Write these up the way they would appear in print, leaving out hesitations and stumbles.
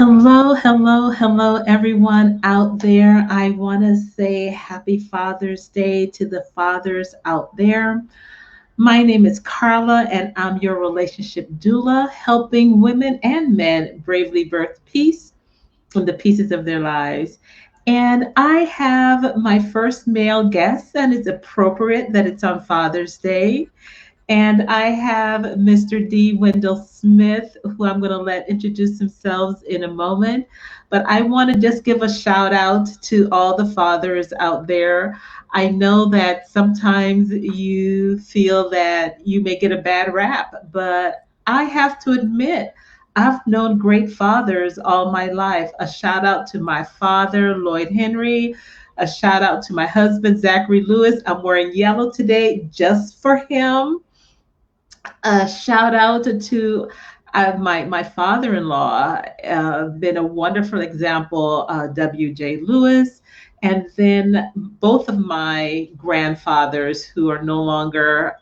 Hello, hello, hello, everyone out there. I want to say happy Father's Day to the fathers out there. My name is Carla, and I'm your relationship doula, helping women and men bravely birth peace from the pieces of their lives. And I have my first male guest, and it's appropriate that it's on Father's Day. And I have Mr. D. Wendell Smith, who I'm going to let introduce themselves in a moment. But I want to just give a shout out to all the fathers out there. I know that sometimes you feel that you may get a bad rap, but I have to admit, I've known great fathers all my life. A shout out to my father, Lloyd Henry. A shout out to my husband, Zachary Lewis. I'm wearing yellow today just for him. A shout out to my father-in-law, been a wonderful example, W.J. Lewis, and then both of my grandfathers who are no longer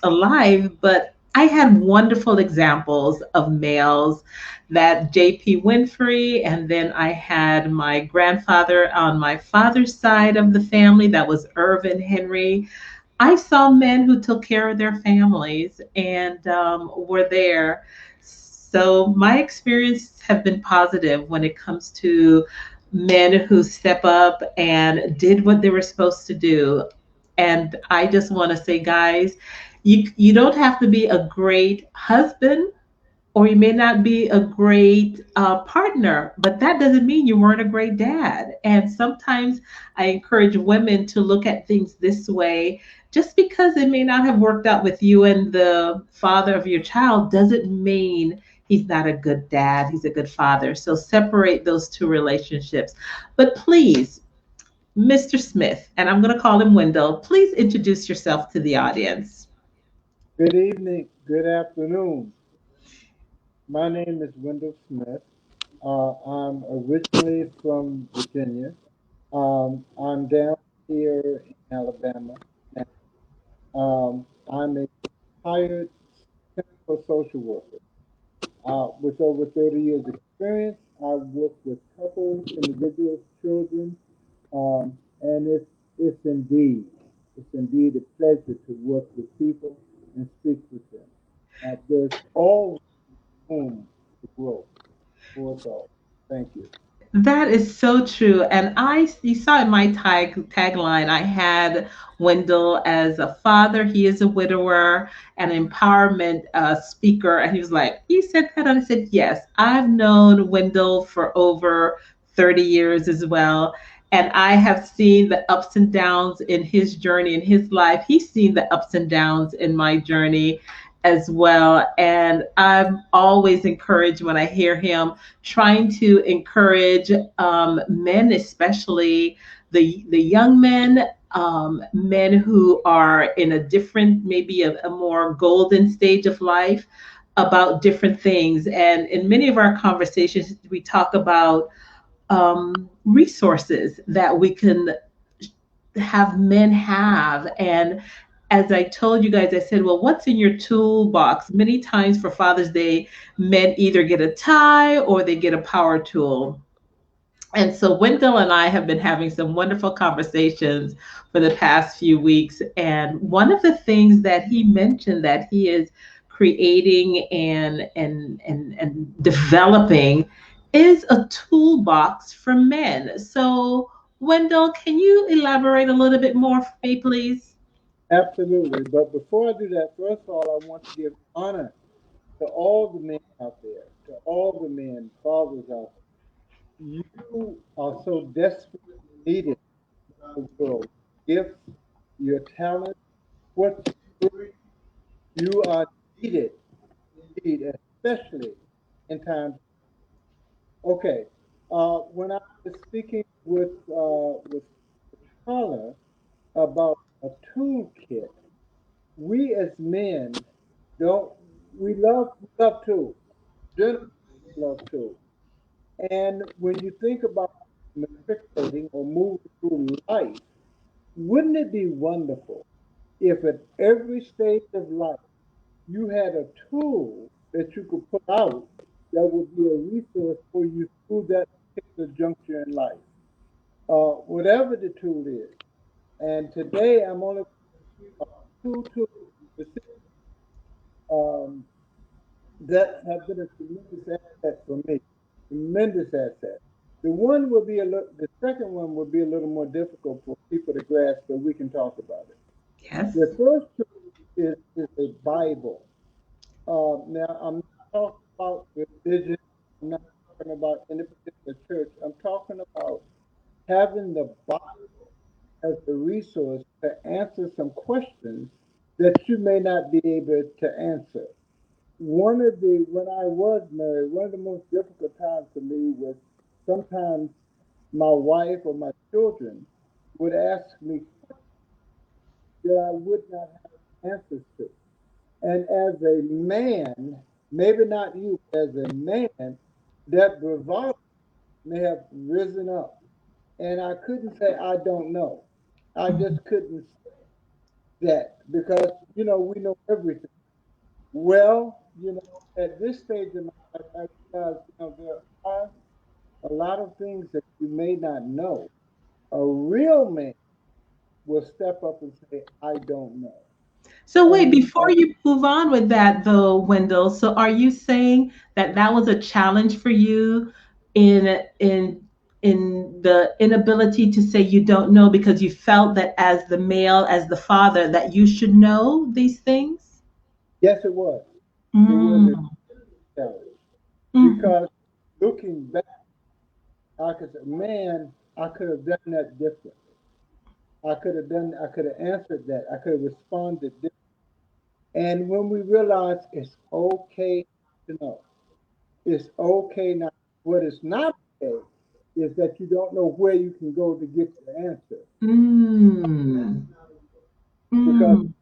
alive, but I had wonderful examples of males, that J.P. Winfrey, and then I had my grandfather on my father's side of the family, that was Irvin Henry. I saw men who took care of their families and were there. So my experiences have been positive when it comes to men who step up and did what they were supposed to do. And I just want to say, guys, you don't have to be a great husband, or you may not be a great partner, but that doesn't mean you weren't a great dad. And sometimes I encourage women to look at things this way. Just because it may not have worked out with you and the father of your child doesn't mean he's not a good dad, he's a good father. So separate those two relationships. But please, Mr. Smith, and I'm going to call him Wendell, please introduce yourself to the audience. Good evening, good afternoon. My name is Wendell Smith. I'm originally from Virginia. I'm down here in Alabama. I'm a retired clinical social worker. With over 30 years experience, I work with couples, individuals, children, and it's indeed a pleasure to work with people and speak with them. There's always room to grow for us all. Thank you. That is so true. And you saw in my tagline, I had Wendell as a father. He is a widower, an empowerment speaker. And he was like, "You said that?" And I said, "Yes, I've known Wendell for over 30 years as well. And I have seen the ups and downs in his journey, in his life. He's seen the ups and downs in my journey as well. And I'm always encouraged when I hear him trying to encourage men, especially the young men, men who are in a different, maybe a more golden stage of life, about different things. And in many of our conversations, we talk about resources that we can have men have. And as I told you guys, I said, well, what's in your toolbox? Many times for Father's Day, men either get a tie or they get a power tool. And so Wendell and I have been having some wonderful conversations for the past few weeks. And one of the things that he mentioned that he is creating and developing is a toolbox for men. So Wendell, can you elaborate a little bit more for me, please? Absolutely. But before I do that, first of all, I want to give honor to all the men out there, to all the men, fathers out there. You are so desperately needed in the world. Gifts, your talent, what you bring, you are needed, indeed, especially in times. Okay. When I was speaking with Carla about a toolkit, we as men don't we love tools. Generally love tools. And when you think about matriculating or moving through life, wouldn't it be wonderful if at every stage of life you had a tool that you could pull out that would be a resource for you through that particular juncture in life, whatever the tool is. And today I'm only two tools specific, um, that have been a tremendous asset for me, tremendous asset. The second one would be a little more difficult for people to grasp, but we can talk about it. Yes. The first tool is a Bible. Now, I'm not talking about religion. I'm not talking about any particular church. I'm talking about having the Bible as a resource to answer some questions that you may not be able to answer. When I was married, one of the most difficult times for me was sometimes my wife or my children would ask me that I would not have answers to. And as a man, maybe not you, as a man, that bravado may have risen up. And I couldn't say I don't know. I Mhm. just couldn't say that because, we know everything. Well, at this stage in my life, I realize, there are a lot of things that you may not know. A real man will step up and say, I don't know. So wait, And before you move on with that though, Wendell, so are you saying that that was a challenge for you in in in the inability to say you don't know because you felt that as the male, as the father, that you should know these things? yes, it was. It was a Mm, challenge mm. because looking back, I could say, man, I could have done that differently. I could have answered that. I could have responded differently. And when we realize it's okay to know, it's okay not. What is not okay is that you don't know where you can go to get your answer. Mm. Because, Mm.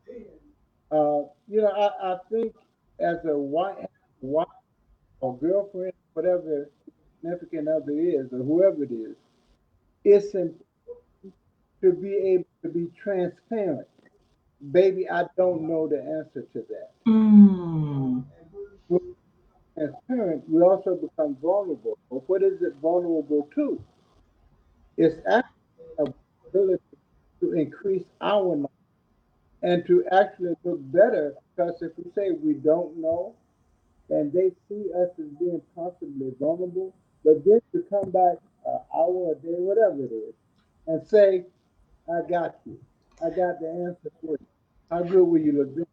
I think as wife or girlfriend, whatever significant other is, or whoever it is, it's important to be able to be transparent. Baby, I don't know the answer to that. Mm. When we're transparent, we also become vulnerable. But what is it vulnerable to? It's actually a ability to increase our knowledge and to actually look better. Because if we say we don't know and they see us as being possibly vulnerable, but then to come back an hour a day, whatever it is, and say, I got you. I got the answer for you. How good will you look then?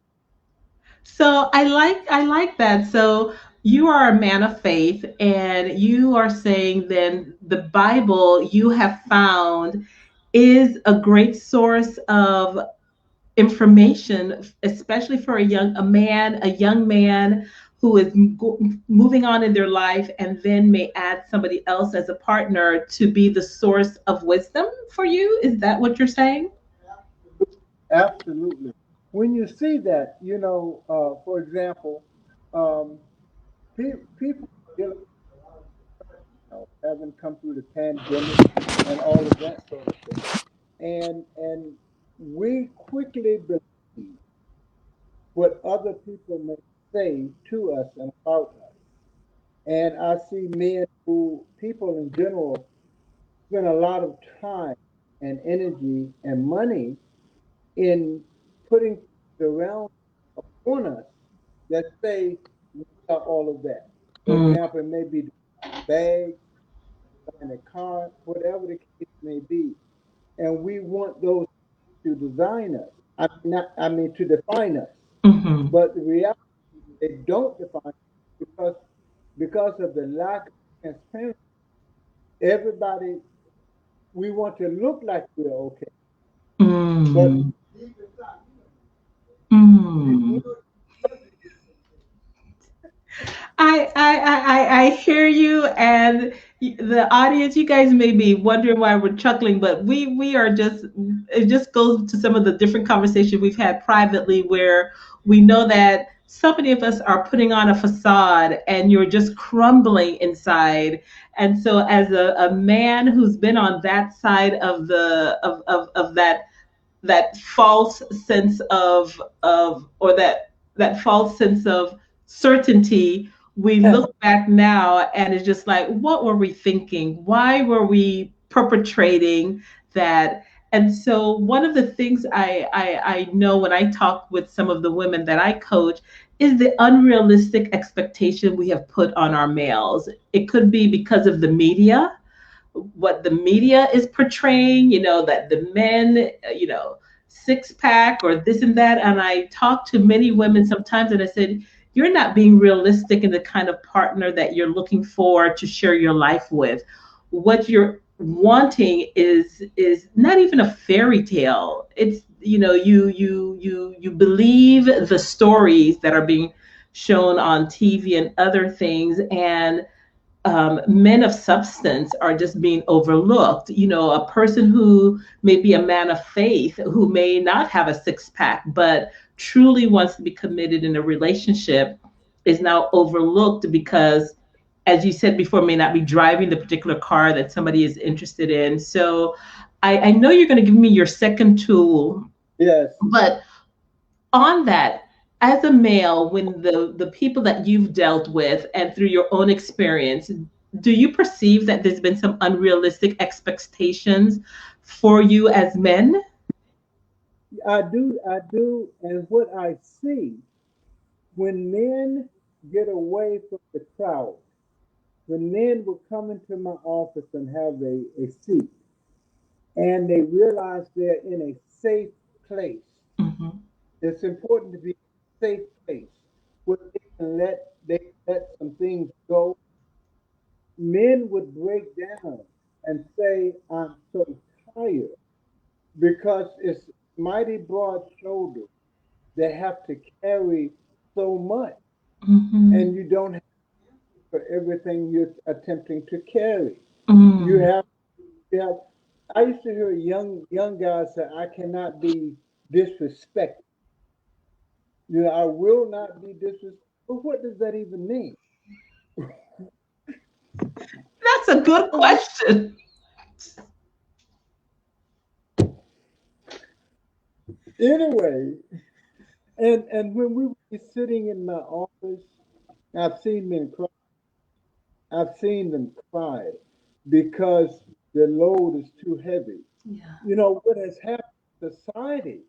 So I like that. So you are a man of faith and you are saying then the Bible you have found is a great source of information, especially for a young man who is moving on in their life and then may add somebody else as a partner to be the source of wisdom for you. Is that what you're saying? Absolutely. When you see that, for example, um, people dealing, having come through the pandemic and all of that sort of thing, and we quickly believe what other people may say to us and about us. And I see people in general, spend a lot of time and energy and money in putting around upon us that say we are all of that. For Mm, example, it may be bags in a car, whatever the case may be, and we want those to design us. To define us. mhm, But the reality, they don't define us because of the lack of transparency. Everybody, we want to look like we're okay, but mm, you mm. I hear you, and the audience. You guys may be wondering why we're chuckling, but we are just. It just goes to some of the different conversations we've had privately, where we know that so many of us are putting on a facade, and you're just crumbling inside. And so, as a man who's been on that side of the of that false sense of or that false sense of certainty, we look back now and it's just like, what were we thinking? Why were we perpetrating that? And so one of the things I know when I talk with some of the women that I coach is the unrealistic expectation we have put on our males. It could be because of the media, what the media is portraying, that the men, six pack or this and that. And I talk to many women sometimes and I said, you're not being realistic in the kind of partner that you're looking for to share your life with. What you're wanting is not even a fairy tale. It's, you believe the stories that are being shown on TV and other things, and men of substance are just being overlooked. A person who may be a man of faith, who may not have a six pack, but truly wants to be committed in a relationship, is now overlooked because, as you said before, may not be driving the particular car that somebody is interested in. So I know you're going to give me your second tool, Yes, but on that, as a male, when the people that you've dealt with and through your own experience, do you perceive that there's been some unrealistic expectations for you as men? I do, and what I see when men get away from the crowd, when men will come into my office and have a seat, and they realize they're in a safe place. Mm-hmm. It's important to be in a safe place where they let some things go. Men would break down and say, "I'm so tired," because it's mighty broad shoulders that have to carry so much, Mm-hmm. and you don't have for everything you're attempting to carry. You Mm. have, you have. I used to hear young guys say, "I cannot be disrespected." I will not be disrespected. But what does that even mean? That's a good question. Anyway, and when we were sitting in my office, I've seen men cry. I've seen them cry because the load is too heavy. Yeah. What has happened? Society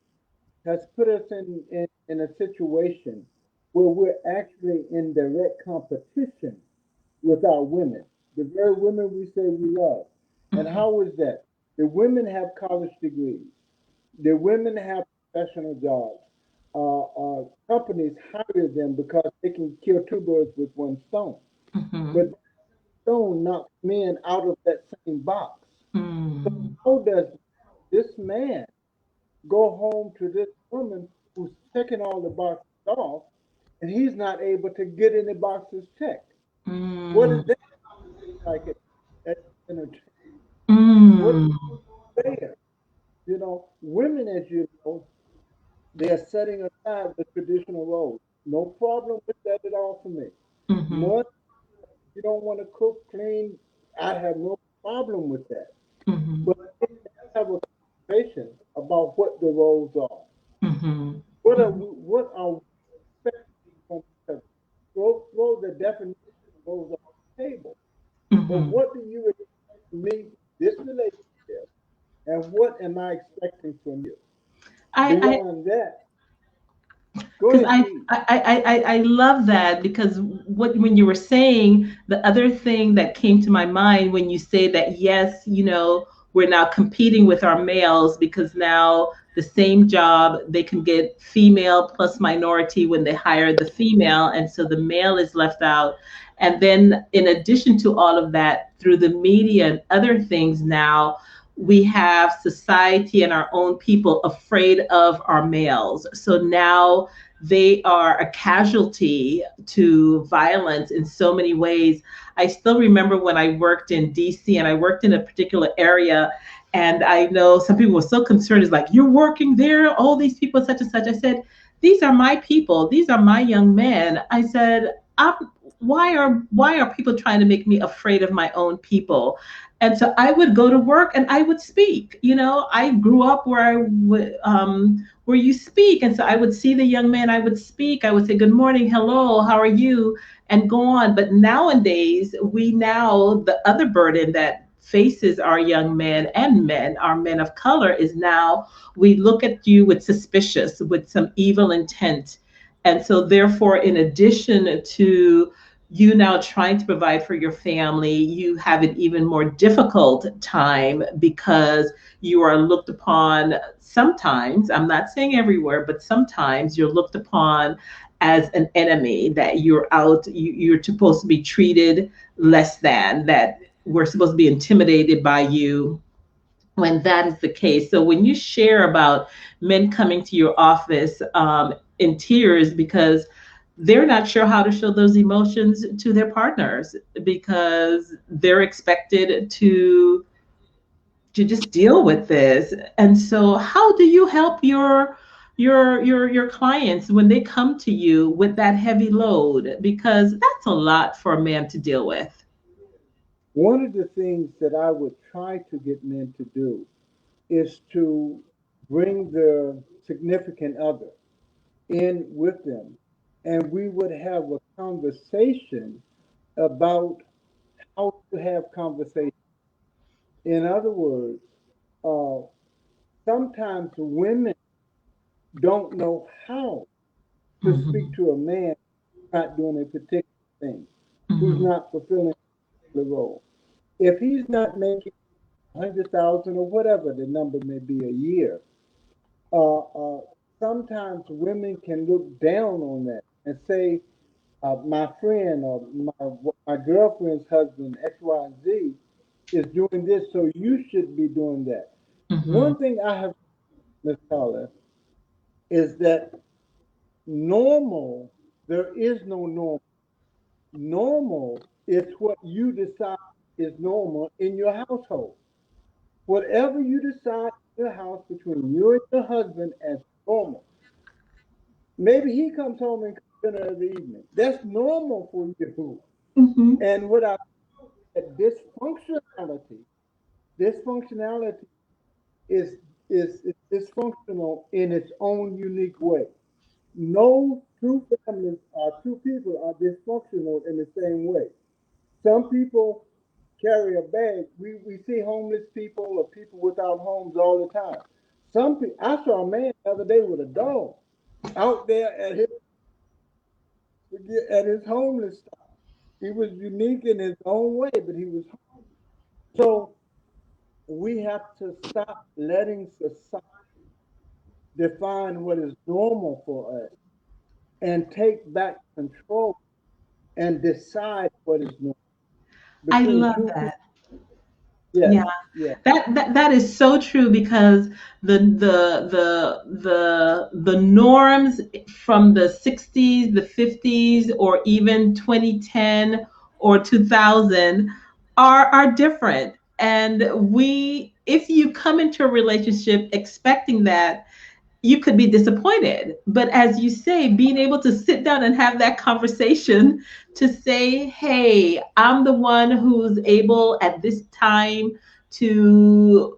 has put us in a situation where we're actually in direct competition with our women, the very women we say we love. And Mm-hmm. how is that? The women have college degrees. The women have professional jobs. Companies hire them because they can kill two birds with one stone. Mm-hmm. But that stone knocks men out of that same box. Mm. How does this man go home to this woman who's checking all the boxes off, and he's not able to get any boxes checked? What Mm. is that like at entertainment? What Mm. is there? Women, as you know, they are setting aside the traditional roles. No problem with that at all for me. Mm-hmm. None, you don't want to cook, clean. I have no problem with that. Mm-hmm. But let's have a conversation about what the roles are. Mm-hmm. What are we expecting from each other? Throw the definition of roles on the table. But Mm-hmm. what do you expect from me, this relationship, and what am I expecting from you? I Beyond that, go because ahead, please. I love that, because when you were saying, the other thing that came to my mind when you say that, yes, we're now competing with our males, because now the same job they can get female plus minority when they hire the female, and so the male is left out. And then in addition to all of that, through the media and other things, now we have society and our own people afraid of our males. So now they are a casualty to violence in so many ways. I still remember when I worked in DC and I worked in a particular area. And I know some people were so concerned. It's like, you're working there, all these people, such and such. I said, these are my people. These are my young men. I said, why are people trying to make me afraid of my own people? And so I would go to work and I would speak. I grew up where I would where you speak. And so I would see the young man, I would speak, I would say, good morning, hello, how are you? and go on. But nowadays, we now, the other burden that faces our young men and men, our men of color, is now we look at you with suspicious, with some evil intent. And so, therefore, in addition to you now trying to provide for your family, you have an even more difficult time because you are looked upon sometimes, I'm not saying everywhere, but sometimes you're looked upon as an enemy, that you're out, you're supposed to be treated less than, that we're supposed to be intimidated by you when that is the case. So when you share about men coming to your office in tears because they're not sure how to show those emotions to their partners because they're expected to just deal with this. And so how do you help your clients when they come to you with that heavy load, because that's a lot for a man to deal with. One of the things that I would try to get men to do is to bring their significant other in with them, and we would have a conversation about how to have conversation. In other words, uh, sometimes women don't know how to speak Hmm. to a man who's not doing a particular thing, who's Hmm. not fulfilling the role. If he's not making 100,000 or whatever the number may be a year, uh, uh, sometimes women can look down on that and say, my friend or my girlfriend's husband, X, Y, and Z, is doing this, so you should be doing that. Hmm. One thing I have, Miss Carla, is that normal, there is no normal. Normal is what you decide is normal in your household. Whatever you decide in your house between you and your husband as normal. Maybe he comes home and cooks dinner every evening. That's normal for you. Hmm. And what I said, dysfunctionality is, is dysfunctional in its own unique way. No two families or two people are dysfunctional in the same way. Some people carry a bag. We see homeless people or people without homes all the time. Some people, I saw a man the other day with a dog out there at his homeless stop. He was unique in his own way, but he was so. We have to stop letting society define what is normal for us and take back control and decide what is normal I between love two people. that. Yes, Yeah, yes. that is so true because the norms from the 60s, the 50s, or even 2010 or 2000 are different. And we, if you come into a relationship expecting that, you could be disappointed. But as you say, being able to sit down and have that conversation to say, hey, I'm the one who's able at this time to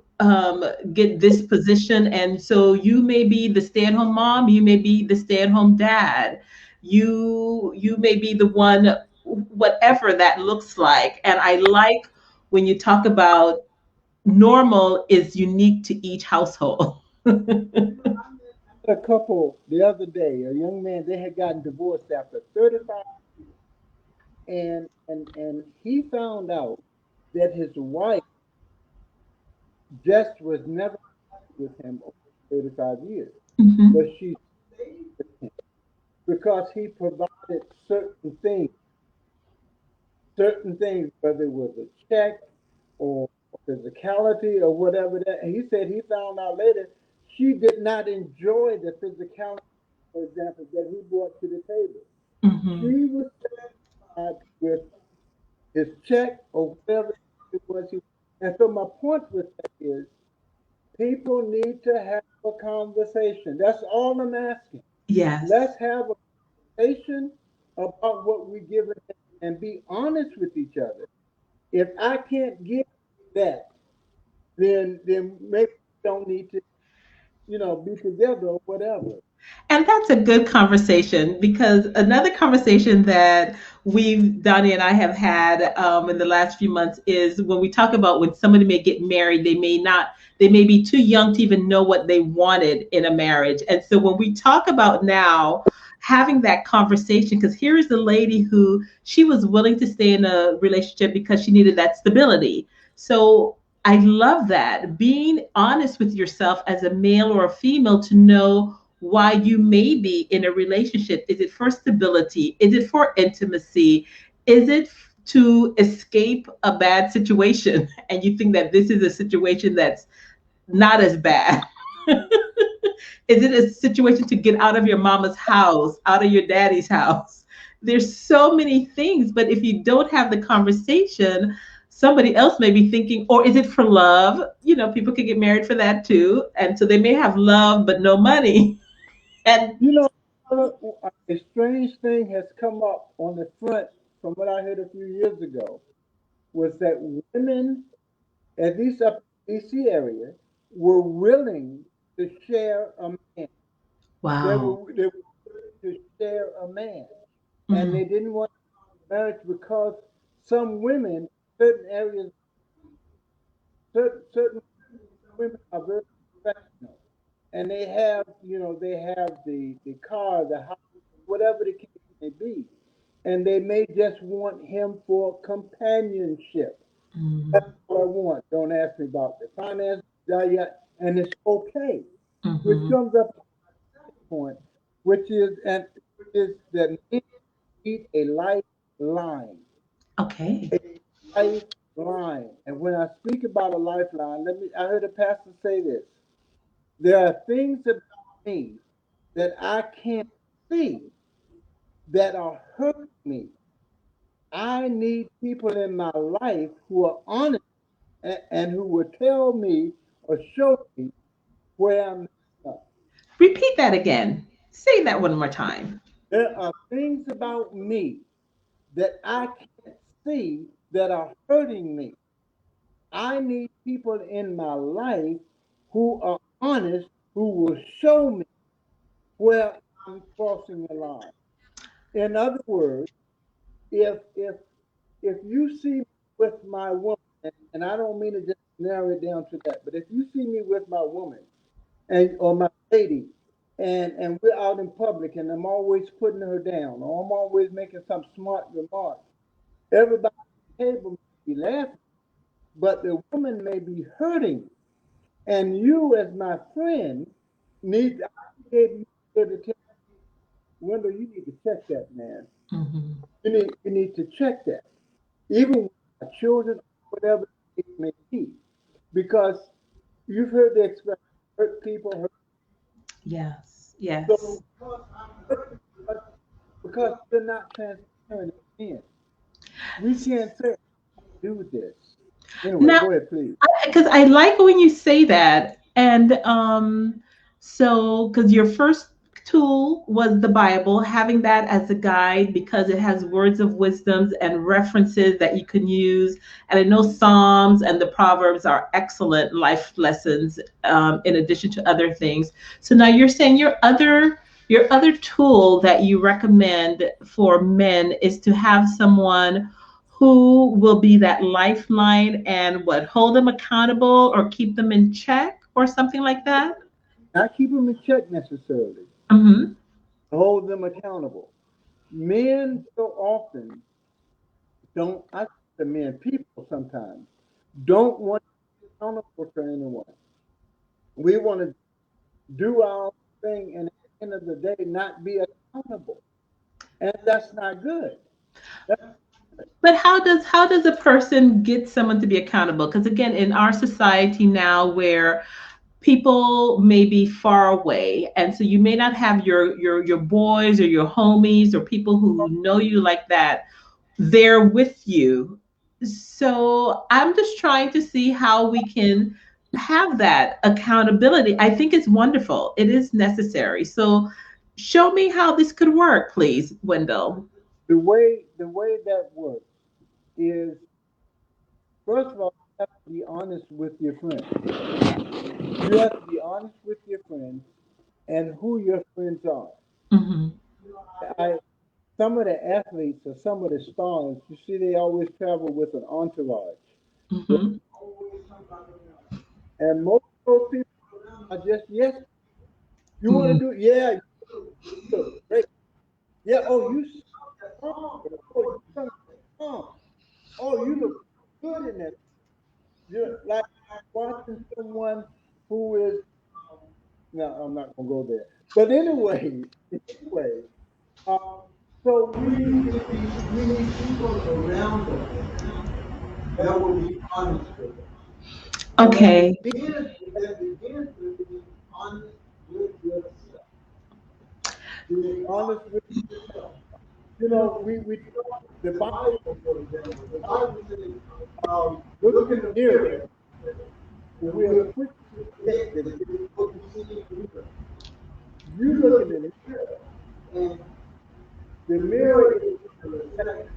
get this position. And so you may be the stay at home mom, you may be the stay at home dad, you may be the one, whatever that looks like. And I like when you talk about normal is unique to each household. A couple the other day, a young man, they had gotten divorced after 35, and he found out that his wife just was never with him over 35 years, but Mhm. she because he provided certain things, whether it was a check or physicality or whatever that. And he said he found out later she did not enjoy the physicality, for example, that he brought to the table. Mhm. She was satisfied with his check or whatever it was. And so my point with that is people need to have a conversation. That's all I'm asking. Yes. Let's have a conversation about what we give and be honest with each other. If I can't give that, then maybe we don't need to, be together or whatever. And that's a good conversation because another conversation that Donnie and I have had in the last few months is when we talk about when somebody may get married, they may be too young to even know what they wanted in a marriage. And so when we talk about now having that conversation, because here is the lady who she was willing to stay in a relationship because she needed that stability. So I love that being honest with yourself as a male or a female to know why you may be in a relationship. Is it for stability? Is it for intimacy? Is it to escape a bad situation? And you think that this is a situation that's not as bad? Is it a situation to get out of your mama's house, out of your daddy's house? There's so many things, but if you don't have the conversation, somebody else may be thinking, or is it for love? You know, people could get married for that too. And so they may have love, but no money. And You know, a strange thing has come up on the front from what I heard a few years ago was that women, at least up in the DC area, were willing to share a man. wow. They were willing to share a man, and Mm, they didn't want marriage because some women, certain areas, certain women are very professional, and they have, they have the car, the house, whatever the case may be, and they may just want him for companionship. That's mm, what I want. Don't ask me about the finances, yet, and it's okay. Which mhm. comes up to the point, which is that men need a lifeline, Okay. a lifeline. And when I speak about a lifeline, I heard a pastor say this. There are things about me that I can't see that are hurting me. I need people in my life who are honest and who will tell me or show me where I'm messed up. Repeat that again. Say that one more time. There are things about me that I can't see that are hurting me. I need people in my life who are honest, who will show me where I'm crossing the line. In other words, if if if you see me with my woman, and I don't mean to just narrow it down to that, but if you see me with my woman and or my lady, and we're out in public, and I'm always putting her down, or I'm always making some smart remark, everybody at the table may be laughing, but the woman may be hurting, and you, as my friend, I need to tell Wendell, you need to check that, man. Mhm. You need to check that, even with our children, whatever it may be, because you've heard the expression, hurt people hurt. Yes. Yes. So because because we're not transparent again, we can't say do this. Anyway, Now, go ahead, please. because I like when you say that, and so because your first tool was the Bible, having that as a guide because it has words of wisdoms and references that you can use, and I know Psalms and the Proverbs are excellent life lessons in addition to other things. So now you're saying your other tool that you recommend for men is to have someone who will be that lifeline and what hold them accountable or keep them in check or something like that. Not keep them in check necessarily, Mm-hmm. hold them accountable. Men so often don't, I say the men, people sometimes don't want to be accountable to anyone. We want to do our thing and at the end of the day not be accountable. And that's not good. That's But how does a person get someone to be accountable? Because again, in our society now, where people may be far away, and so you may not have your boys or your homies or people who know you like that there with you. So I'm just trying to see how we can have that accountability. I think it's wonderful. It is necessary. So show me how this could work, please, Wendell. the way that works is, first of all, you have to be honest with your friends. You have to be honest with your friends and who your friends are. Mhm. I Some of the athletes or some of the stars, you see, they always travel with an entourage, right? Mhm. And most of those people are just yes. You want to Mhm. do? Yeah, you look great. Yeah. Oh, you strong. Oh, you come strong. Oh, you look good in that. You're like watching someone who is. No, I'm not gonna go there. But anyway, uh, so we need people around us that will be honest with us. And Okay. that begins with being honest with yourself. Being honest with yourself. You know, we the Bible, for example, the Bible says, look in the mirror, and we are quick to forget that it's what we see in the mirror. You look in the mirror, and the mirror is a reflection.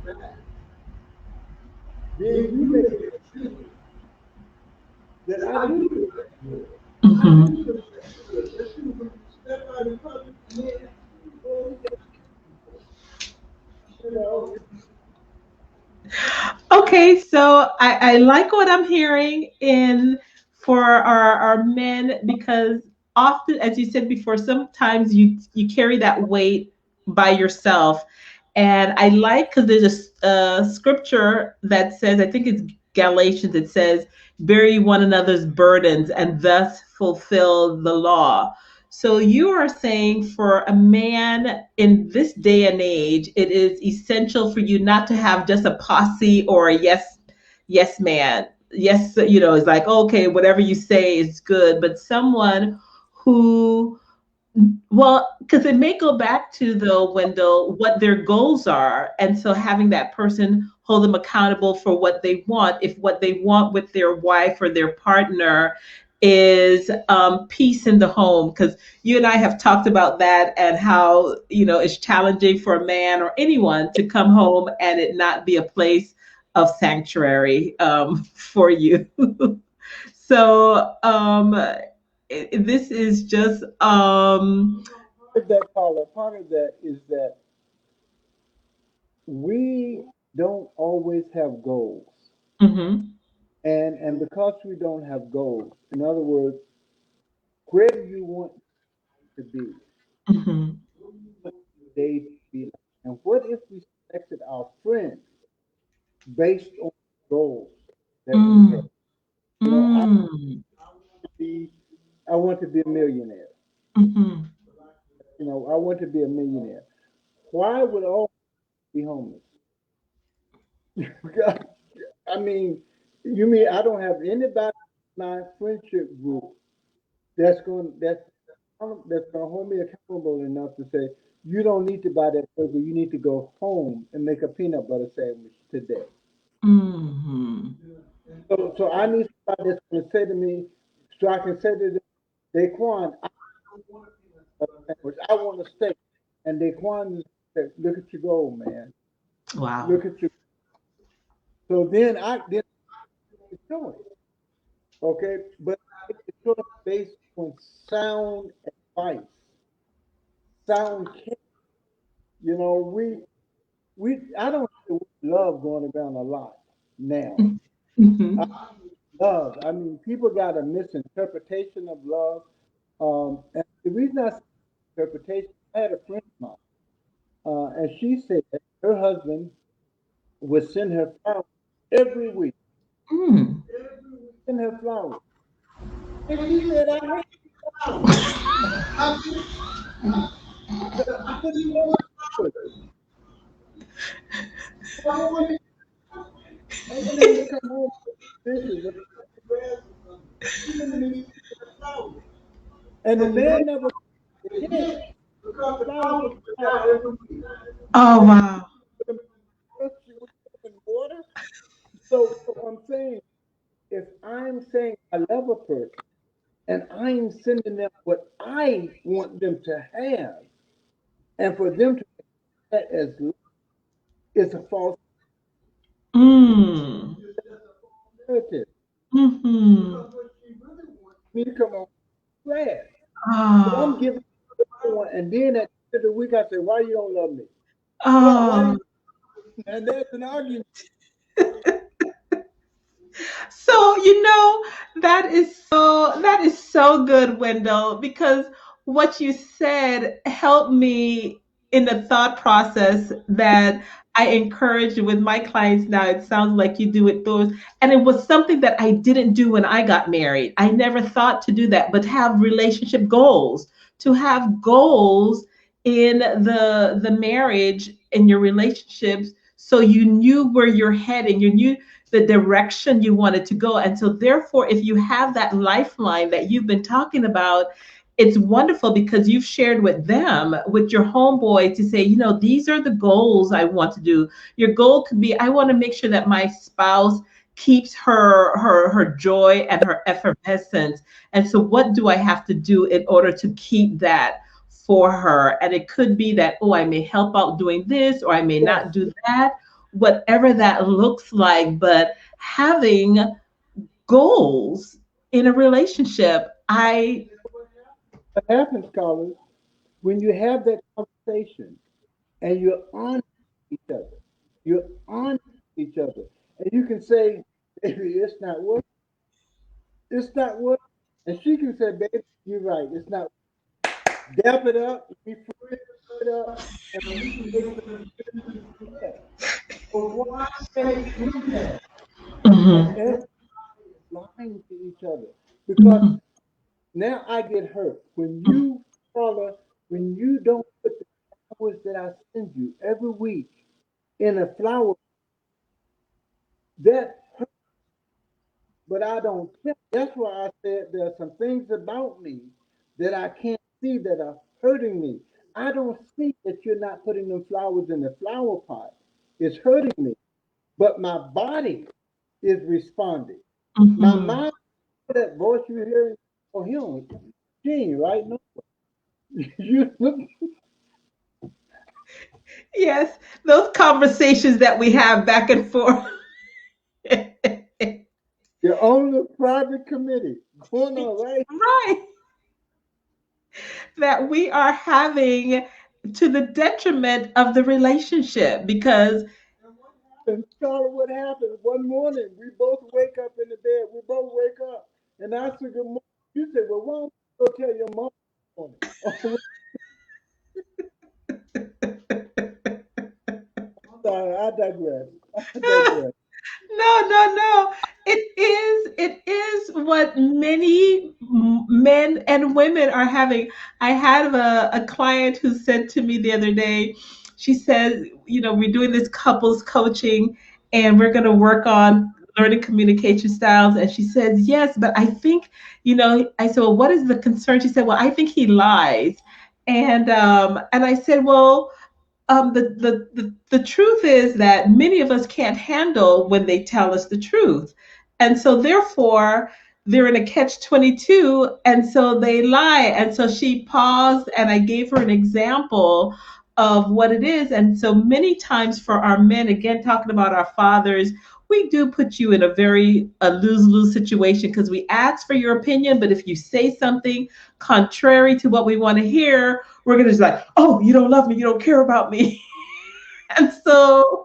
Then you make a decision that I do look at the mirror. I do Mhm. look at the mirror. Just when you step out in public, man, boy, you know, Okay, so I like what I'm hearing in for our men because often, as you said before, sometimes you carry that weight by yourself, and I like because there's a scripture that says, I think it's Galatians. It says, "Bear one another's burdens, and thus fulfill the law." So you are saying for a man in this day and age, it is essential for you not to have just a posse or a yes man. Yes, it's like, okay, whatever you say is good, but someone who, well, because it may go back to, though, Wendell, what their goals are. And so having that person hold them accountable for what they want, if what they want with their wife or their partner is peace in the home. Because you and I have talked about that and how, it's challenging for a man or anyone to come home and it not be a place of sanctuary for you. So, this is just that part of that is that we don't always have goals. mhm, And because we don't have goals, in other words, where do you want to be? mhm, What day to be like? And what if we selected our friends based on goals that we have? mm, You know, mm, be I want to be a millionaire. mhm, You know, I want to be a millionaire. Why would all be homeless? Because, I mean, you mean I don't have anybody in my friendship group that's going to hold me accountable enough to say you don't need to buy that burger. You need to go home and make a peanut butter sandwich today. mhm, So I need somebody that's going to say to me, so I can say to them, Daquan, I want a peanut butter sandwich. I want a steak. And Daquan said, look at your goal, man. wow. Look at your. So then it's choice. Okay, but it's a choice based on sound advice, sound care. You know, we I don't hear love going around a lot now. I Mhm, love. I mean, people got a misinterpretation of love. And the reason I say interpretation, I had a friend of mine, and she said her husband would send her flowers every week, mm. send her flowers, and she said, "I hate flowers. I couldn't go flowers. I want him to come home with dishes or grass or something. He didn't need flowers." And the man never again because the flowers would come out every week. Oh, And wow. she would put them in water. So I'm saying, if I'm saying I love a person and I'm sending them what I want them to have, and for them to take that as love, it's a false Mm, narrative. mhm. Because what she really wants me to come on grass. So I'm Ah, giving. And then at the end of the week, I say, "Why you don't love me? Why do Oh, you?" And there's an argument. so that is so good, Wendell, because what you said helped me in the thought process that I encourage with my clients now. It sounds like you do it those, and it was something that I didn't do when I got married. I never thought to do that, but have relationship goals, to have goals in the marriage, in your relationships, so you knew where you're heading, you knew the direction you wanted to go. And so, therefore, if you have that lifeline that you've been talking about, it's wonderful because you've shared with them, with your homeboy, to say, these are the goals I want to do. Your goal could be, I want to make sure that my spouse keeps her joy and her effervescence. And so, what do I have to do in order to keep that for her? And it could be that, oh, I may help out doing this, or I may not Yes, do that, whatever that looks like. But having goals in a relationship, I what happens, Carlos, when you have that conversation and you're honest with each other, you're honest with each other, and you can say, "Baby, it's not working. It's not working," and she can say, "Baby, you're right. It's not." Dap it up, we put it up, and we can make some steps. But why can't we do that? And Mhm. everybody's lying to each other because Mhm. now I get hurt when you, Paula, when you don't put the flowers that I send you every week in a flower, that hurt, but I don't care. That's why I said there are some things about me that I can't see that are hurting me. I don't see that you're not putting them flowers in the flower pot. It's hurting me. But my body is responding. My Mhm. mind, that voice you hear, oh, she ain't right. No, you, Yes, those conversations that we have back and forth. you're on the private committee going on, right? Right. That we are having, to the detriment of the relationship, because And Charlie, what happened? One morning, we both wake up in the bed. We both wake up, and I said, "Good morning." You said, "Well, why don't you go tell your mom good morning?" Oh, sorry, I digress. I digress. no, no, no. It is what many men and women are having. I had a client who said to me the other day, she says, we're doing this couples coaching, and we're going to work on learning communication styles. And she says, yes, but I think, I said, well, what is the concern? She said, well, I think he lies. And I said, well, the truth is that many of us can't handle when they tell us the truth. And so, therefore, they're in a catch 22. And so they lie. And so she paused, and I gave her an example of what it is. And so, many times for our men, again, talking about our fathers, we do put you in a very lose lose situation, because we ask for your opinion. But if you say something contrary to what we want to hear, we're going to just like, oh, you don't love me, you don't care about me. And so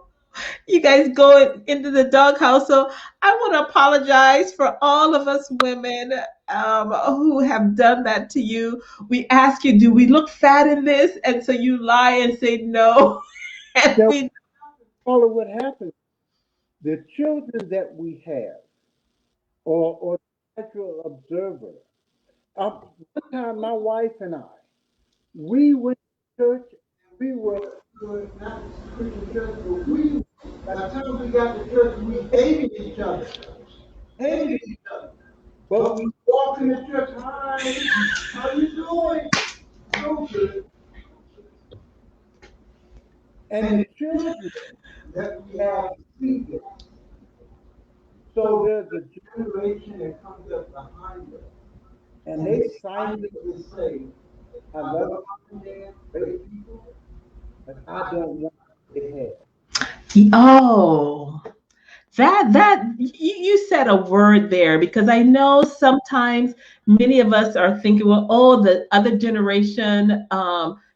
you guys go into the doghouse. So I want to apologize for all of us women who have done that to you. We ask you, do we look fat in this? And so you lie and say no. And Now, we, follow what happens. The children that we have, or the natural observer. One time, my wife and I, we went to church. We were not Christian church, but we, by the time we got to church, we hated each other. Hated each other. But we walked in the church, "Hi, how you doing?" So good. And the children that we have see this. So there's a generation that comes up behind us, and they silently say, "I love my dad, great people, but I don't want what they have." oh, that you said a word there because I know sometimes many of us are thinking, well, oh, the other generation,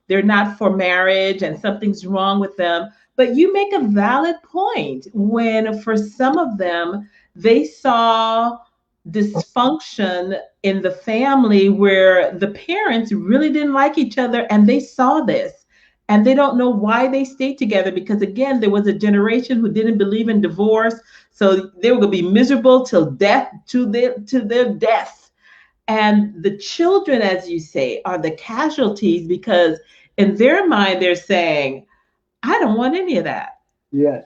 they're not for marriage and something's wrong with them. But you make a valid point when, for some of them, they saw dysfunction in the family where the parents really didn't like each other and they saw this and they don't know why they stayed together because again there was a generation who didn't believe in divorce, so they were going to be miserable till death, to their death. And the children, as you say, are the casualties because in their mind they're saying, I don't want any of that. Yes,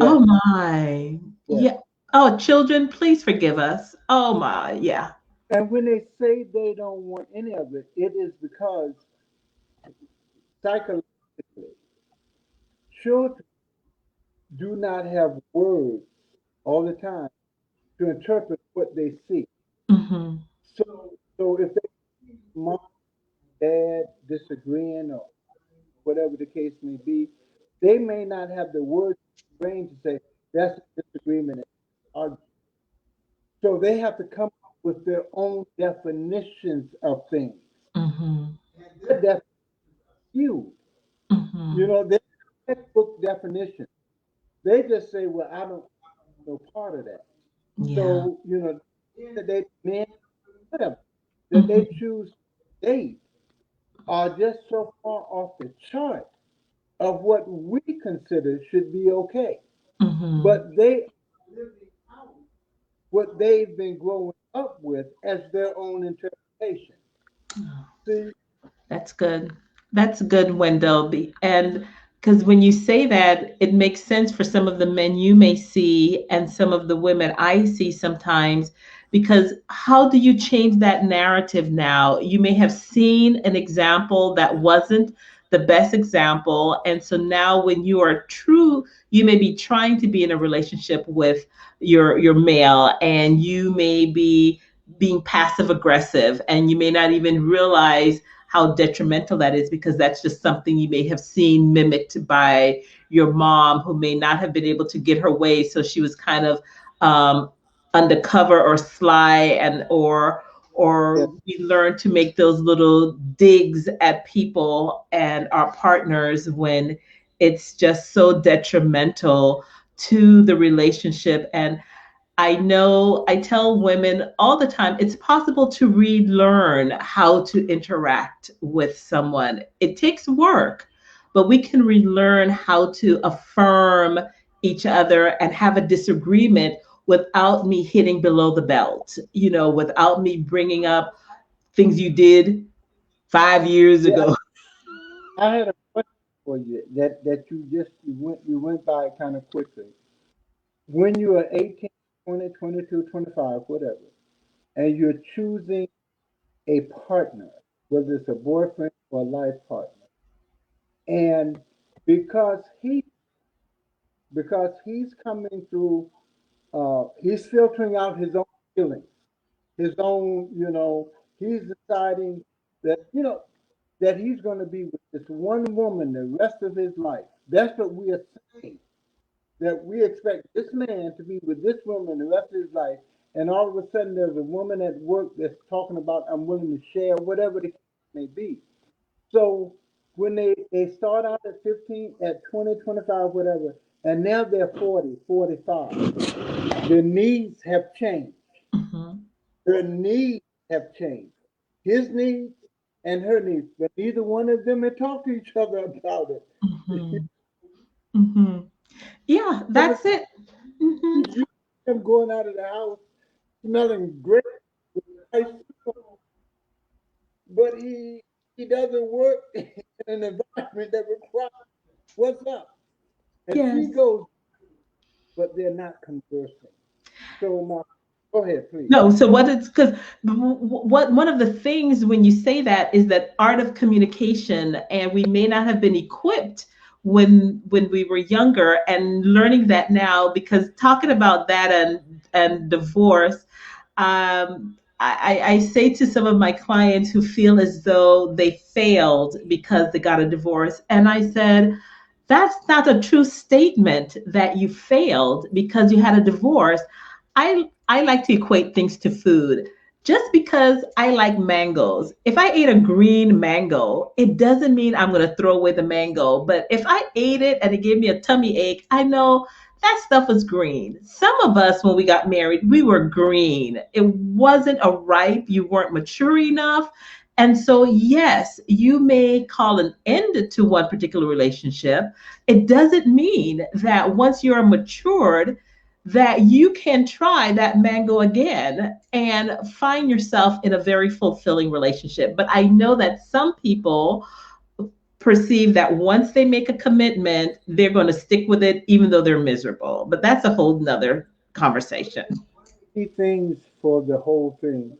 Oh yes, my. yes. Yeah. Oh, children, please forgive us. Oh my. Yeah. And when they say they don't want any of it, it is because psychologically, children do not have words all the time to interpret what they see. Hmm. So, so if they mom, dad disagreeing or whatever the case may be, they may not have the words in their brain to say that's a disagreement. So they have to come up with their own definitions of things. Hmm. Their definitions are few. You Hmm. know, their textbook definition. They just say, well, I don't know part of that. Yeah. So, that they men, whatever, that they Hmm. choose to date are just so far off the chart of what we consider should be okay. Hmm. But they what they've been growing up with as their own interpretation. See, That's good. That's good, Wendell. And because when you say that, it makes sense for some of the men you may see and some of the women I see sometimes. Because how do you change that narrative now? You may have seen an example that wasn't the best example. And so now when you are true, you may be trying to be in a relationship with your male and you may be being passive aggressive and you may not even realize how detrimental that is because that's just something you may have seen mimicked by your mom who may not have been able to get her way, so she was kind of um, undercover or sly, and yeah, or we learn to make those little digs at people and our partners when it's just so detrimental to the relationship. And I know I tell women all the time it's possible to relearn how to interact with someone. It takes work, but we can relearn how to affirm each other and have a disagreement without me hitting below the belt, without me bringing up things you did 5 years yeah. ago. I had a question for you that you went by kind of quickly. When you are 18, 20, 22, 25, whatever, and you're choosing a partner, whether it's a boyfriend or a life partner, and because he because he's coming through, he's filtering out his own feelings, his own, he's deciding that that he's going to be with this one woman the rest of his life. That's what we are saying. That we expect this man to be with this woman the rest of his life, and all of a sudden there's a woman at work that's talking about I'm willing to share whatever the case may be. So when they start out at 15, at 20, 25, whatever, and now they're 40, 45, their needs have changed. Mhm. Their needs have changed. His needs and her needs, but neither one of them had talked to each other about it. Mhm. Mhm. Yeah, So the that's it. Mhm. you him going out of the house smelling great with nice suit, but he doesn't work in an environment that requires what's up. And she Yes. goes, but they're not conversing. So my go ahead, please. No, so what it's because what one of the things when you say that is that art of communication, and we may not have been equipped when we were younger, and learning that now because talking about that and divorce, I say to some of my clients who feel as though they failed because they got a divorce, and I said, that's not a true statement that you failed because you had a divorce. I like to equate things to food. Just because I like mangoes, if I ate a green mango, it doesn't mean I'm going to throw away the mango. But if I ate it and it gave me a tummy ache, I know that stuff was green. Some of us, when we got married, we were green. It wasn't a ripe, you weren't mature enough. And so, yes, you may call an end to one particular relationship. It doesn't mean that once you're matured, that you can try that mango again and find yourself in a very fulfilling relationship. But I know that some people perceive that once they make a commitment, they're going to stick with it, even though they're miserable. But that's a whole nother conversation. Key things for the whole thing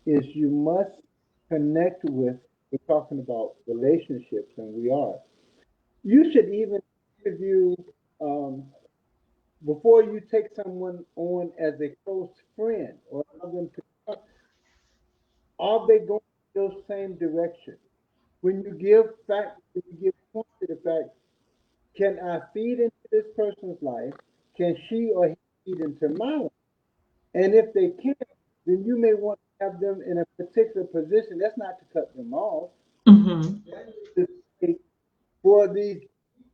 is you must connect with, we're talking about relationships, and we are. You should even interview, um, before you take someone on as a close friend or allow them to, are they going in those same direction? When you give point to the fact, can I feed into this person's life? Can she or he feed into my life? And if they can't, then you may want to have them in a particular position. That's not to cut them off. Mm-hmm. To say, for these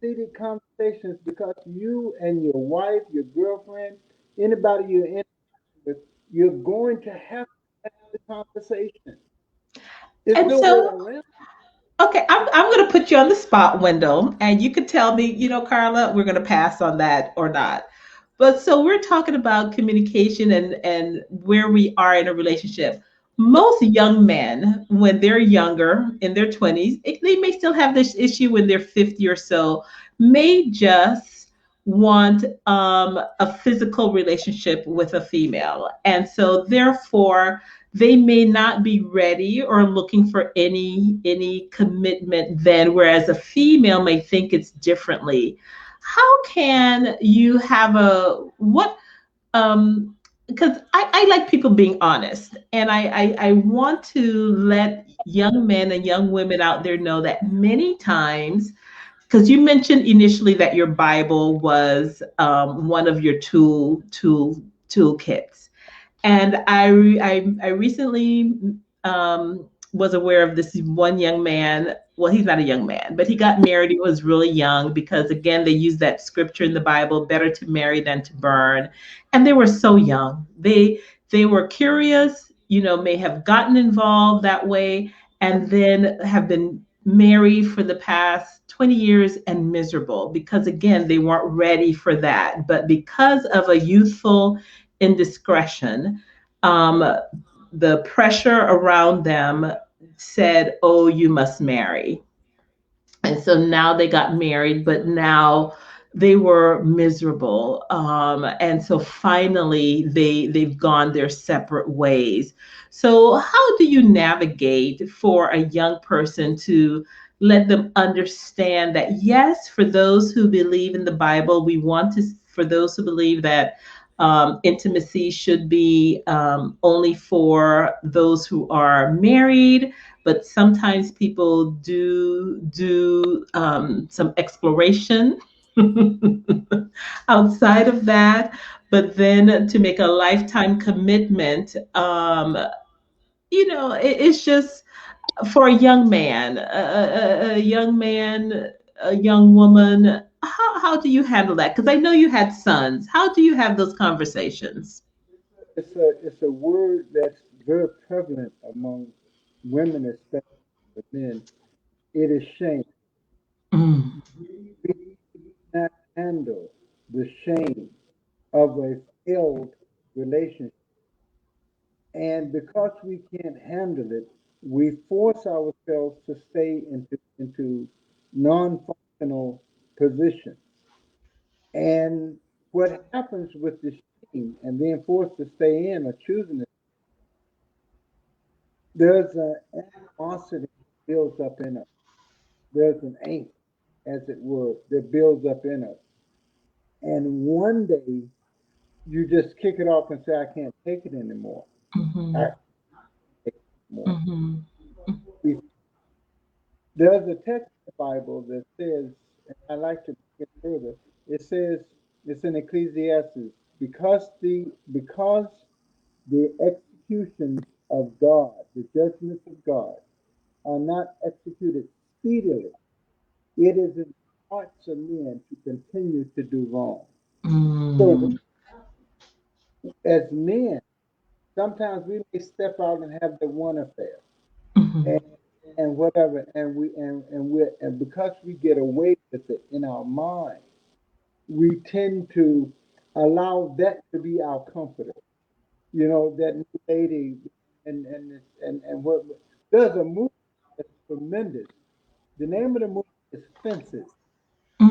seated conversations, because you and your wife, your girlfriend, anybody you're in with, you're going to have the conversation. There's And no way so, around. okay, I'm going to put you on the spot, Wendell, and you could tell me, Carla, we're going to pass on that or not. But so we're talking about communication and where we are in a relationship. Most young men, when they're younger in their 20s, they may still have this issue when they're 50 or so, may just want a physical relationship with a female. And so therefore, they may not be ready or looking for any commitment then, whereas a female may think it's differently. How can you have a what because I like people being honest, and I want to let young men and young women out there know that many times, because you mentioned initially that your Bible was one of your toolkits, and I recently was aware of this one young man. Well, he's not a young man, but he got married. He was really young because, again, they use that scripture in the Bible: "Better to marry than to burn." And they were so young. They were curious, may have gotten involved that way, and then have been married for the past 20 years and miserable because, again, they weren't ready for that. But because of a youthful indiscretion, um, the pressure around them said, "Oh, you must marry." And so now they got married, but now they were miserable. And so finally, they've gone their separate ways. So how do you navigate for a young person to let them understand that, yes, for those who believe in the Bible, we want to, for those who believe that intimacy should be only for those who are married, but sometimes people do some exploration outside of that. But then to make a lifetime commitment, it's just for a young man, a young man, a young woman. How do you handle that? Because I know you had sons. How do you have those conversations? It's a word that's very prevalent among women, especially but men. It is shame. Mm, We cannot handle the shame of a failed relationship. And because we can't handle it, we force ourselves to stay into non-functional positions. And what happens with the shame and being forced to stay in or choosing it, there's an animosity that builds up in us. There's an angst, as it were, that builds up in us. And one day you just kick it off and say, I can't take it anymore. I mhm, can't take it anymore. mhm, We There's a text in the Bible that says, and I like to bring it further, it says, it's in Ecclesiastes. because the executions of God, the judgments of God, are not executed speedily, it is in the hearts of men to continue to do wrong. So, Mm. as men, sometimes we may step out and have the one affair Mhm. and, and whatever, and because we get away with it in our mind, we tend to allow that to be our comforter. You know, that new lady, and what there's a movie that's tremendous. The name of the movie is Fences.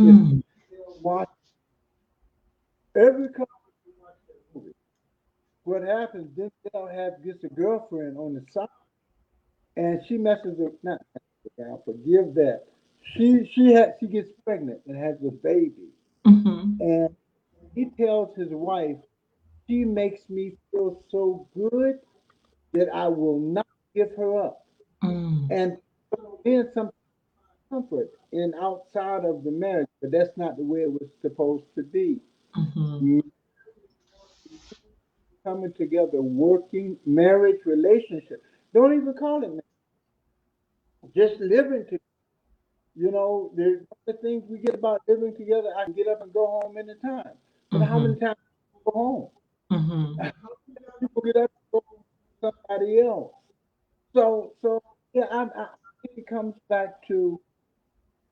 It's Mm. watch every couple movie. What happens? Denzel have gets a girlfriend on the side, and she messes with not now. Forgive that. She gets pregnant and has a baby, Mhm. and he tells his wife, "She makes me feel so good that I will not give her up." Mm. And then some comfort in outside of the marriage, but that's not the way it was supposed to be. Mhm. Men coming together, working, marriage, relationship. Don't even call it marriage. Just living together. You know, there's other things we get about living together. I can get up and go home anytime. But how many Mhm. times do you go home? Mhm. People get up and go home with somebody else. So yeah, I think it comes back to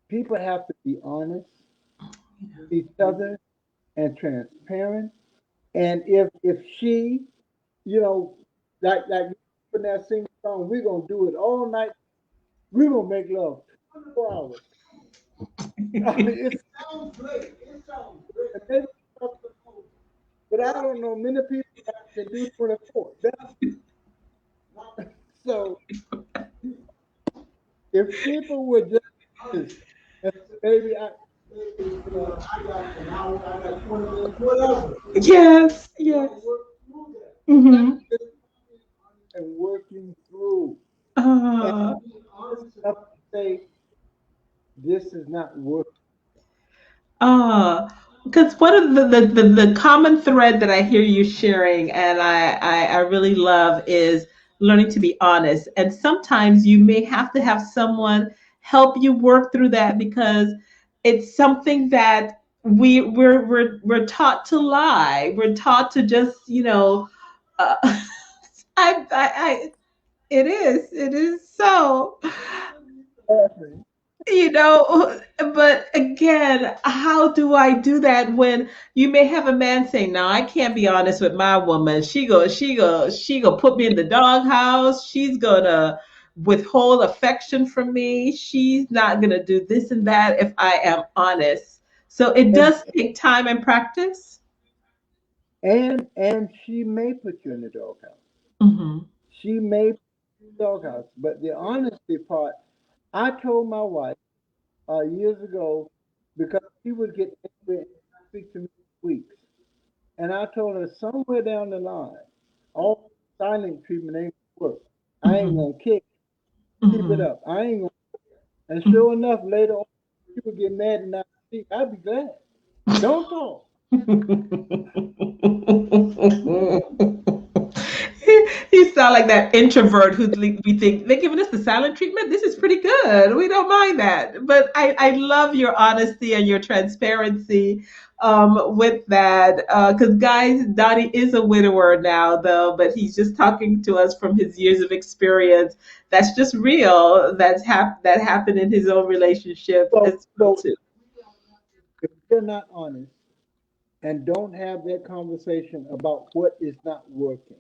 people have to be honest with each other and transparent. And if she, you know, like in that sing song, we're gonna do it all night. We're gonna make love 4 hours. I mean, it sounds great. It sounds great. Maybe, but I don't know many people that can do 24. So if people would just honest and say, baby, I got an hour, I got 20 minutes, whatever. Yes. Yes. That's Mhm. just and working through. And Uh, honest enough to say, this is not working. uh, because one of the common thread that I hear you sharing, and I really love, is learning to be honest. And sometimes you may have to have someone help you work through that, because it's something that we're taught to lie. We're taught to just, I it is so. But again, how do I do that when you may have a man say, "No, I can't be honest with my woman. She go put me in the doghouse. She's gonna withhold affection from me. She's not gonna do this and that if I am honest." So it And does take time and practice. and she may put you in the doghouse. Mm-hmm. She may put you in the doghouse. But the honesty part, I told my wife years ago because she would get angry and speak to me for weeks. And I told her somewhere down the line, all silent treatment ain't gonna work. I ain't Mm-hmm. gonna kick, keep it Mm-hmm. up. I ain't gonna. And sure enough, later on, she would get mad and not speak. I'd be glad. Don't talk. You sound like that introvert who we think they're giving us the silent treatment. This is pretty good. We don't mind that. But I love your honesty and your transparency with that. Because, guys, Donnie is a widower now, though, but he's just talking to us from his years of experience. That's just real. That happened in his own relationship So, as well, so too. if you're not honest and don't have that conversation about what is not working,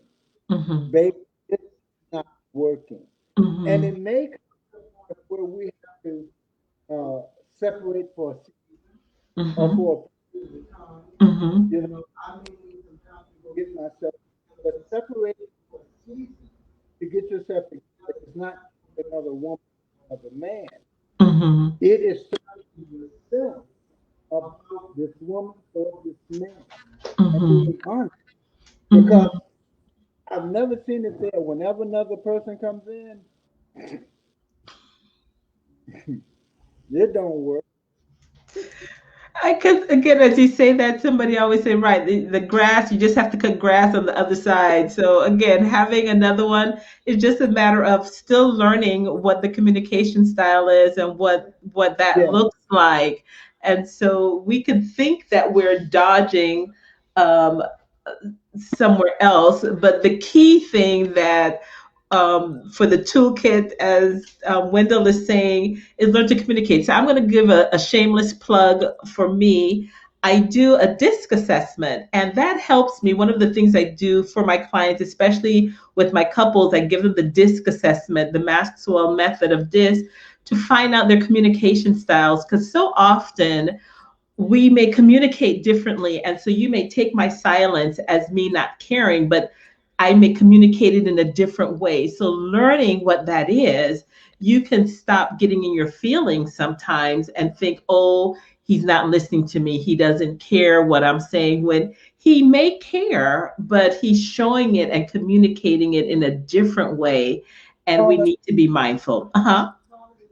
Mm-hmm. baby, it's not working. And Mm-hmm. it may come where we have to separate for a season or Mm-hmm. for a Mm-hmm. you know, I may need some time to go get myself, but separate for a season to get yourself together is not another woman, another man. Mm-hmm. It is serving yourself about this woman or this man and Mm-hmm. being honest. Because Mm-hmm. I've never seen it there. Whenever another person comes in, it don't work. I could again, as you say that, somebody always say, right, the grass, you just have to cut grass on the other side. So again, having another one is just a matter of still learning what the communication style is and what that Yeah, looks like. And so we can think that we're dodging um, somewhere else. But the key thing that for the toolkit, as Wendell is saying, is learn to communicate. So I'm going to give a shameless plug for me. I do a DISC assessment, and that helps me. One of the things I do for my clients, especially with my couples, I give them the DISC assessment, the Maxwell method of DISC, to find out their communication styles. Because so often we may communicate differently. And so you may take my silence as me not caring, but I may communicate it in a different way. So learning what that is, you can stop getting in your feelings sometimes and think, oh, he's not listening to me. He doesn't care what I'm saying, when he may care, but he's showing it and communicating it in a different way. And we Carla, is need to be mindful. Uh-huh.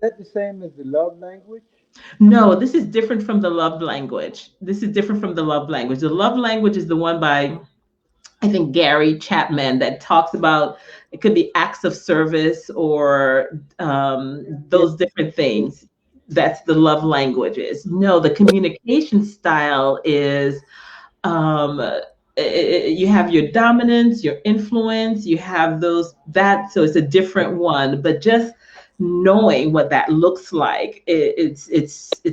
that the same as the love language? No, this is different from the love language. This is different from the love language. The love language is the one by, I think, Gary Chapman, that talks about it could be acts of service or Yeah, those different things. That's the love languages. No, the communication style is um, you have your dominance, your influence, you have those that. So it's a different one, but just knowing what that looks like, it's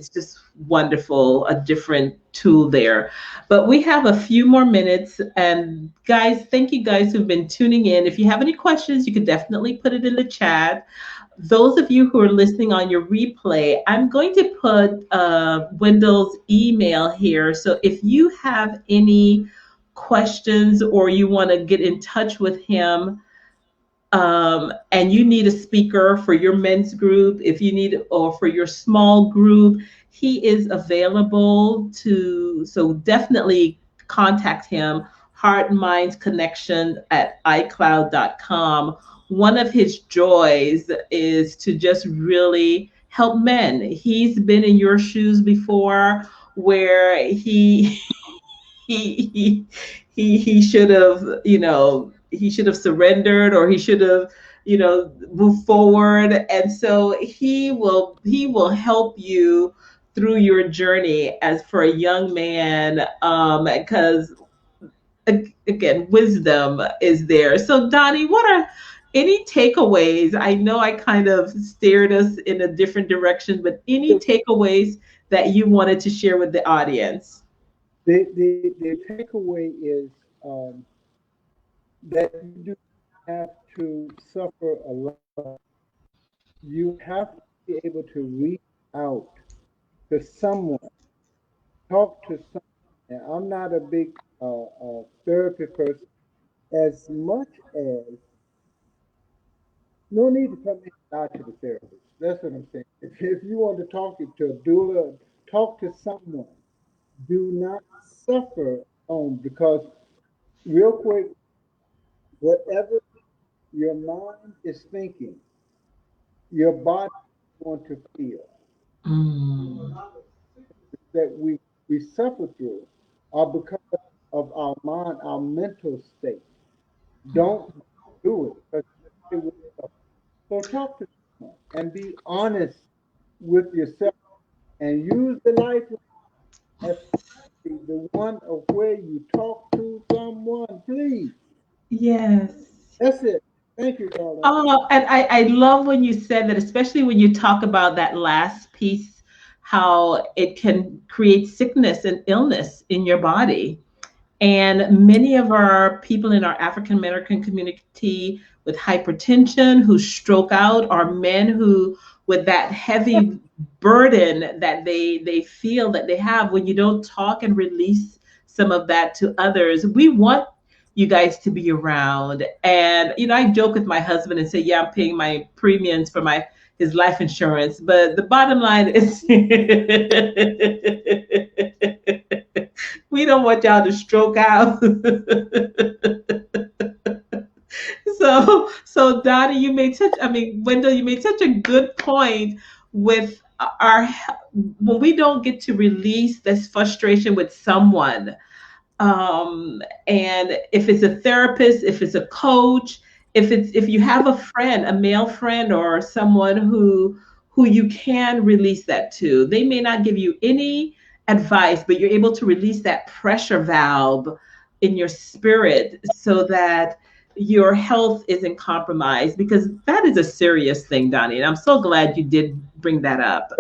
just wonderful. A different tool there. But we have a few more minutes, and guys, thank you guys who've been tuning in. If you have any questions, you could definitely put it in the chat. Those of you who are listening on your replay, I'm going to put Wendell's email here. So if you have any questions or you want to get in touch with him, and you need a speaker for your men's group, if you need, or for your small group, he is available to, so definitely contact him. Heart Minds Connection at iCloud.com. One of his joys is to just really help men. He's been in your shoes before, where he he should have, he should have surrendered, or he should have, moved forward. And so he will help you through your journey as for a young man, because again, wisdom is there. So Donnie, what are any takeaways? I know I kind of steered us in a different direction, but any the, takeaways that you wanted to share with the audience? the takeaway is that you do have to suffer alone. You have to be able to reach out to someone, talk to someone. And I'm not a big therapy person, as much as no need to come in and out to the therapist. That's what I'm saying. If you want to talk to a doula, talk to someone. Do not suffer alone, because real quick, whatever your mind is thinking, your body is going to feel. Mm. That we suffer through are because of our mind, our mental state. Don't do it, because it will suffer. So talk to someone and be honest with yourself, and use the lifeline as the one of where you talk to someone, please. Yes. That's it. Thank you, Carla. Oh, and I love when you said that, especially when you talk about that last piece, how it can create sickness and illness in your body. And many of our people in our African American community with hypertension who stroke out are men who, with that heavy burden that they feel that they have, when you don't talk and release some of that to others. We want you guys to be around. And I joke with my husband and say, yeah, I'm paying my premiums for my his life insurance. But the bottom line is we don't want y'all to stroke out. So Dottie, you made such, I mean, Wendell, you made such a good point with our when we don't get to release this frustration with someone, and if it's a therapist, if it's a coach, if you have a friend, a male friend, or someone who you can release that to, they may not give you any advice, but you're able to release that pressure valve in your spirit so that your health isn't compromised, because that is a serious thing, Donnie, and I'm so glad you did bring that up.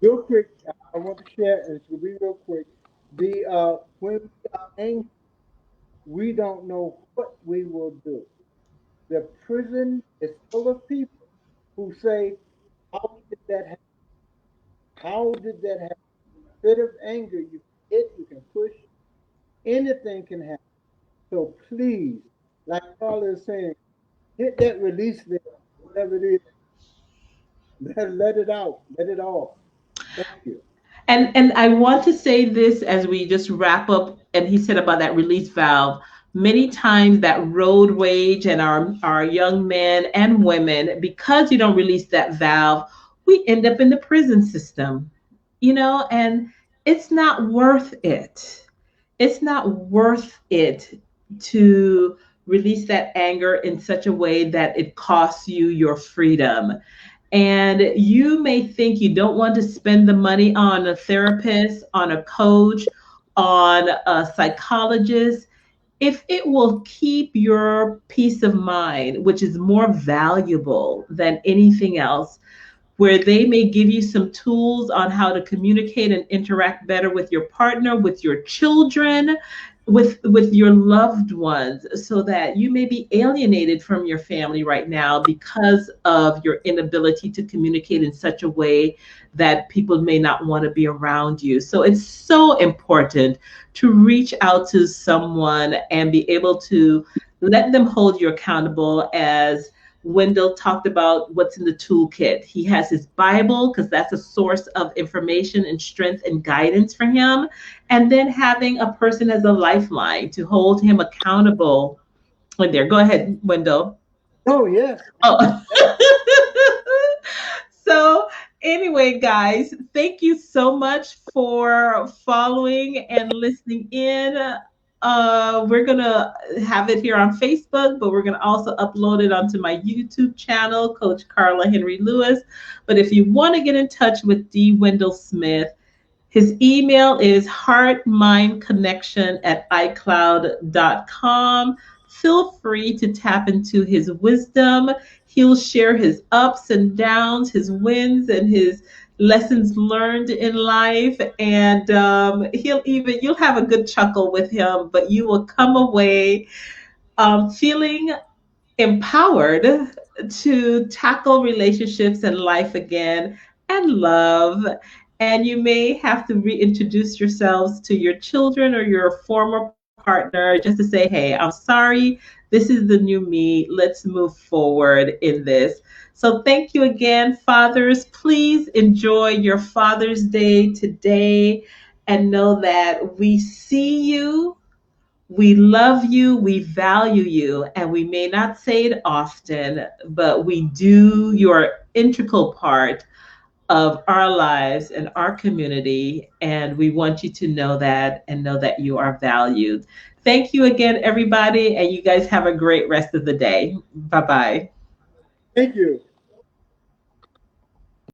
Real quick, I want to share, and it's gonna be real quick. The when we are angry, we don't know what we will do. The prison is full of people who say, "How did that happen? How did that happen?" Fit of anger, you can hit, you can push, anything can happen. So please, like Carla is saying, hit that release there, whatever it is, let it out, let it off. Thank you. And I want to say this as we just wrap up. And he said about that release valve. Many times that road rage and our young men and women, because you don't release that valve, we end up in the prison system, and it's not worth it. It's not worth it to release that anger in such a way that it costs you your freedom. And you may think you don't want to spend the money on a therapist, on a coach, on a psychologist, if it will keep your peace of mind, which is more valuable than anything else, where they may give you some tools on how to communicate and interact better with your partner, with your children, with your loved ones, so that you may be alienated from your family right now because of your inability to communicate in such a way that people may not want to be around you. So it's so important to reach out to someone and be able to let them hold you accountable. As Wendell talked about what's in the toolkit. He has his Bible, because that's a source of information and strength and guidance for him. And then having a person as a lifeline to hold him accountable. When there, go ahead, Wendell. Oh yes, Oh. yes. So, anyway, guys, thank you so much for following and listening in. We're gonna have it here on Facebook, but we're gonna also upload it onto my YouTube channel, Coach Carla Henry Lewis. But if you want to get in touch with D. Wendell Smith, his email is heartmindconnection@icloud.com. Feel free to tap into his wisdom. He'll share his ups and downs, his wins, and his lessons learned in life. And you'll have a good chuckle with him, but you will come away feeling empowered to tackle relationships and life again and love. And you may have to reintroduce yourselves to your children or your former partner just to say, hey, I'm sorry. This is the new me. Let's move forward in this. So, thank you again, fathers. Please enjoy your Father's Day today and know that we see you, we love you, we value you, and we may not say it often, but we do. You're integral part of our lives and our community, and we want you to know that and know that you are valued. Thank you again, everybody, and you guys have a great rest of the day. Bye bye. Thank you.